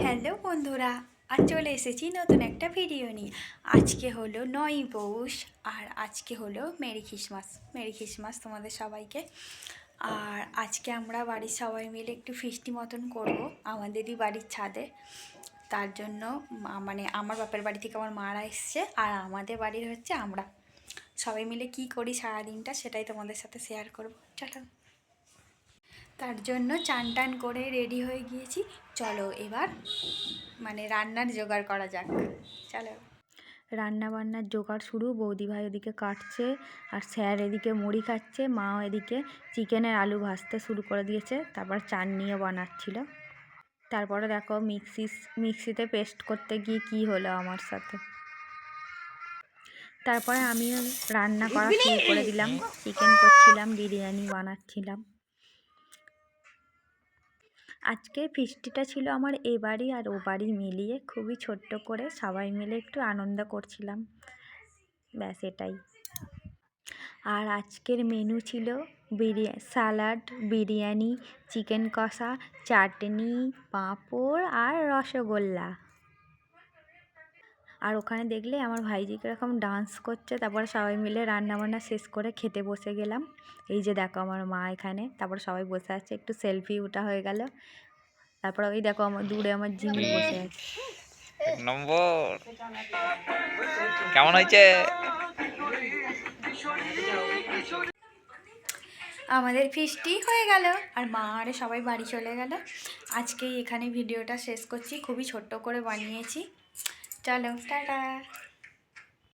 Hello বন্ধুরা, আজ চলে এসেছি নতুন একটা ভিডিও নিয়ে। আজকে হলো 9ই পৌষ আর আজকে হলো মেরি খ্রিসমাস তোমাদের সবাইকে। আর আজকে আমরা বাড়ির সবাই মিলে একটু ফিস্টি মতন করব আমাদেরই বাড়ির ছাদে। তার জন্য মানে আমার বাপের বাড়ি থেকে আমার মারা এসছে, আর আমাদের বাড়ির হচ্ছে আমরা সবাই মিলে কি করি সারাদিনটা সেটাই তোমাদের সাথে শেয়ার করব। চলো, তার জন্য চান টান করে রেডি হয়ে গিয়েছি। চলো এবার মানে রান্নার জোগাড় করা যাক। চলো, রান্না বান্নার জোগাড় শুরু। বৌদি ভাই ওদিকে কাটছে আর স্যার এদিকে মুড়ি খাচ্ছে, মাও এদিকে চিকেনের আলু ভাজতে শুরু করে দিয়েছে, তারপর চাটনিও বানাচ্ছিল। তারপরে দেখো মিক্সিতে পেস্ট করতে গিয়ে কি হলো আমার সাথে। তারপরে আমিও রান্না করা শুরু করে দিলাম, চিকেন করছিলাম, বিরিয়ানি বানাচ্ছিলাম। আজকে ফিস্টিটা ছিল আমার এ বাড়ি আর ও বাড়ি মিলিয়ে, খুবই ছোট্ট করে সবাই মিলে একটু আনন্দ করছিলাম, ব্যাস এটাই। আর আজকের মেনু ছিল সালাড, বিরিয়ানি, চিকেন কষা, চাটনি, পাঁপড় আর রসগোল্লা। আর ওখানে দেখলে আমার ভাইজি কীরকম ডান্স করছে। তারপরে সবাই মিলে রান্নাবান্না শেষ করে খেতে বসে গেলাম। এই যে দেখো আমার মা এখানে, তারপর সবাই বসে আছে, একটু সেলফি ওঠা হয়ে গেল। তারপর ওই দেখো আমার দূরে আমার জিমি বসে আছে। এক নম্বর কেমন হয়েছে? আমাদের ফিস্টি হয়ে গেল আর মা আরে সবাই বাড়ি চলে গেল। আজকে এখানে ভিডিওটা শেষ করছি, খুবই ছোট্ট করে বানিয়েছি। চলো টাটা।